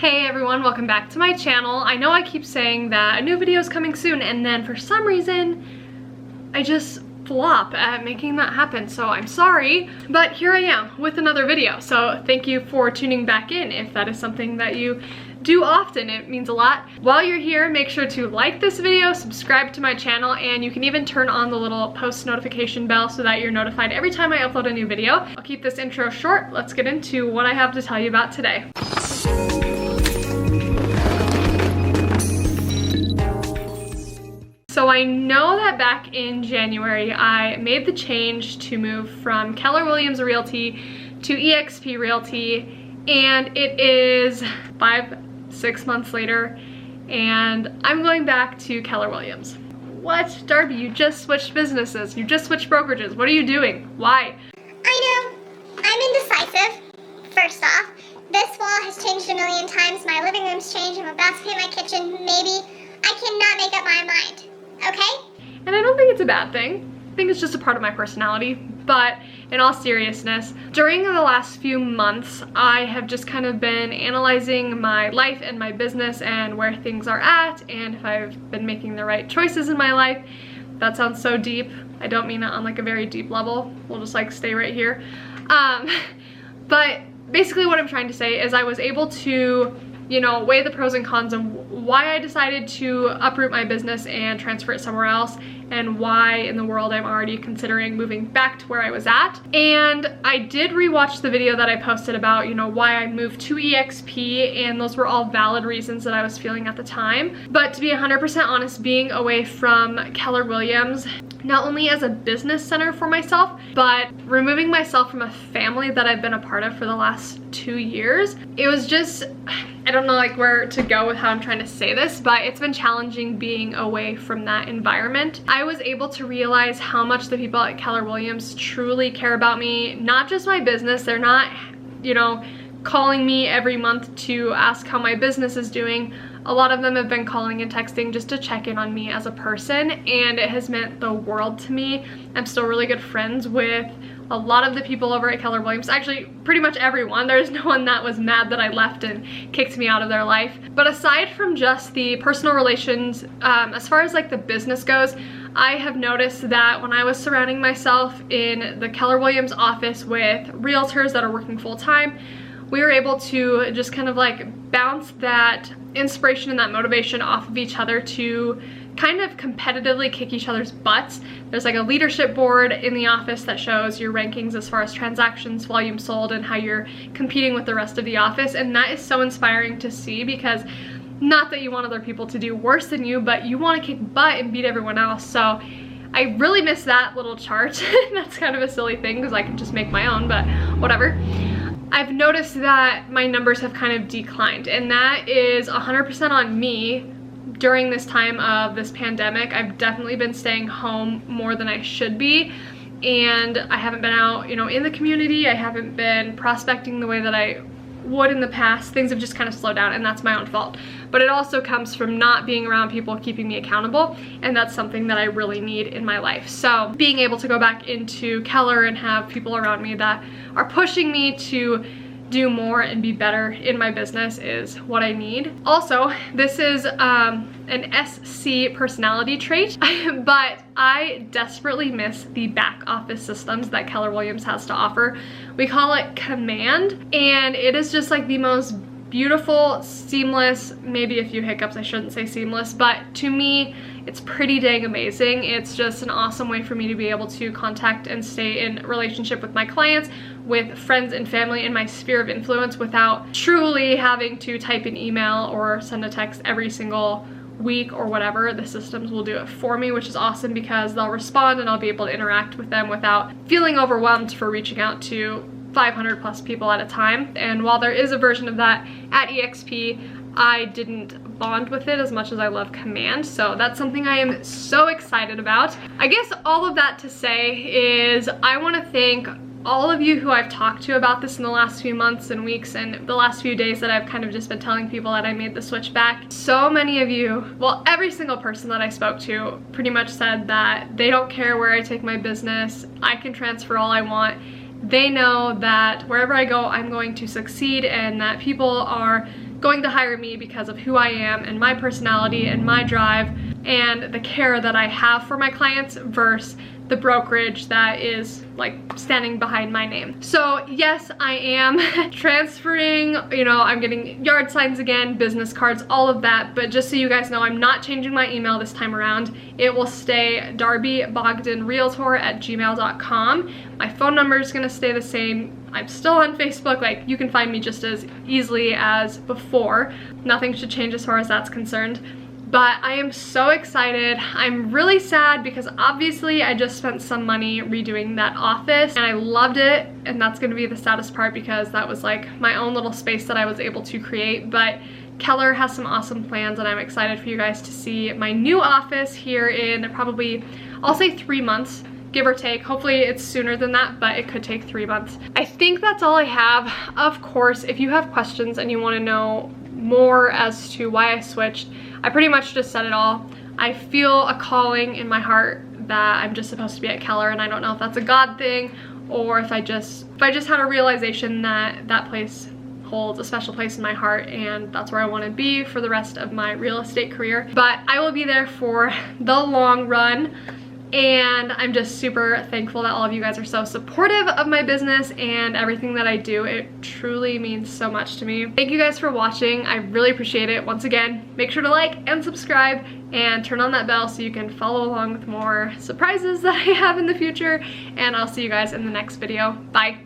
Hey everyone, welcome back to my channel. I know I keep saying that a new video is coming soon, and then for some reason I just flop at making that happen, so I'm sorry, but here I am with another video. So thank you for tuning back in. If that is something that you do often, it means a lot. While you're here, make sure to like this video, subscribe to my channel, and you can even turn on the little post notification bell so that you're notified every time I upload a new video. I'll keep this intro short. Let's get into what I have to tell you about today. So I know that back in January, I made the change to move from Keller Williams Realty to eXp Realty, and it is 5-6 months later, and I'm going back to Keller Williams. What? Darby, you just switched businesses. You just switched brokerages. What are you doing? Why? I know. I'm indecisive. First off, this wall has changed a million times. My living room's changed. I'm about to paint my kitchen. Maybe I cannot make up my mind. Okay? And I don't think it's a bad thing. I think it's just a part of my personality. But in all seriousness, during the last few months, I have just kind of been analyzing my life and my business and where things are at, and if I've been making the right choices in my life. That sounds so deep. I don't mean it on like a very deep level. We'll just like stay right here. But basically what I'm trying to say is I was able to, weigh the pros and cons of why I decided to uproot my business and transfer it somewhere else, and why in the world I'm already considering moving back to where I was at. And I did rewatch the video that I posted about, why I moved to eXp, and those were all valid reasons that I was feeling at the time. But to be 100% honest, being away from Keller Williams, not only as a business center for myself, but removing myself from a family that I've been a part of for the last 2 years, it was just, I don't know like where to go with how I'm trying to say this, but it's been challenging being away from that environment. I was able to realize how much the people at Keller Williams truly care about me, not just my business. They're not, calling me every month to ask how my business is doing. A lot of them have been calling and texting just to check in on me as a person, and it has meant the world to me. I'm still really good friends with a lot of the people over at Keller Williams. Actually, pretty much everyone. There's no one that was mad that I left and kicked me out of their life. But aside from just the personal relations, as far as like the business goes, I have noticed that when I was surrounding myself in the Keller Williams office with realtors that are working full-time, we were able to just kind of like bounce that inspiration and that motivation off of each other to kind of competitively kick each other's butts. There's like a leadership board in the office that shows your rankings as far as transactions, volume sold, and how you're competing with the rest of the office. And that is so inspiring to see, because not that you want other people to do worse than you, but you want to kick butt and beat everyone else. So I really miss that little chart. That's kind of a silly thing because I can just make my own, but whatever. I've noticed that my numbers have kind of declined, and that is 100% on me. During this time of this pandemic, I've definitely been staying home more than I should be, and I haven't been out, in the community. I haven't been prospecting the way that I would in the past. Things have just kind of slowed down, and that's my own fault. But it also comes from not being around people keeping me accountable, and that's something that I really need in my life. So being able to go back into Keller and have people around me that are pushing me to do more and be better in my business is what I need. Also, this is an SC personality trait, but I desperately miss the back office systems that Keller Williams has to offer. We call it Command, and it is just like the most beautiful, seamless, maybe a few hiccups, I shouldn't say seamless, but to me, it's pretty dang amazing. It's just an awesome way for me to be able to contact and stay in relationship with my clients, with friends and family in my sphere of influence, without truly having to type an email or send a text every single week or whatever. The systems will do it for me, which is awesome because they'll respond and I'll be able to interact with them without feeling overwhelmed for reaching out to 500 plus people at a time. And while there is a version of that at eXp, I didn't bond with it as much as I love Command, so that's something I am so excited about. I guess all of that to say is I want to thank all of you who I've talked to about this in the last few months and weeks and the last few days that I've kind of just been telling people that I made the switch back. So many of you, well, every single person that I spoke to pretty much said that they don't care where I take my business. I can transfer all I want. They know that wherever I go, I'm going to succeed, and that people are going to hire me because of who I am and my personality and my drive and the care that I have for my clients versus the brokerage that is like standing behind my name. So yes, I am transferring, you know, I'm getting yard signs again, business cards, all of that, but just so you guys know, I'm not changing my email this time around. It will stay darbybogdanrealtor@gmail.com. My phone number is gonna stay the same. I'm still on Facebook, like you can find me just as easily as before. Nothing should change as far as that's concerned. But I am so excited. I'm really sad because obviously I just spent some money redoing that office and I loved it, and that's gonna be the saddest part because that was like my own little space that I was able to create. But Keller has some awesome plans and I'm excited for you guys to see my new office here in probably, I'll say 3 months, give or take. Hopefully it's sooner than that, but it could take 3 months. I think that's all I have. Of course, if you have questions and you wanna know more as to why I switched, I pretty much just said it all. I feel a calling in my heart that I'm just supposed to be at Keller, and I don't know if that's a God thing or if I just had a realization that that place holds a special place in my heart and that's where I want to be for the rest of my real estate career. But I will be there for the long run. And I'm just super thankful that all of you guys are so supportive of my business and everything that I do. It truly means so much to me. Thank you guys for watching. I really appreciate it. Once again, make sure to like and subscribe and turn on that bell so you can follow along with more surprises that I have in the future. And I'll see you guys in the next video. Bye.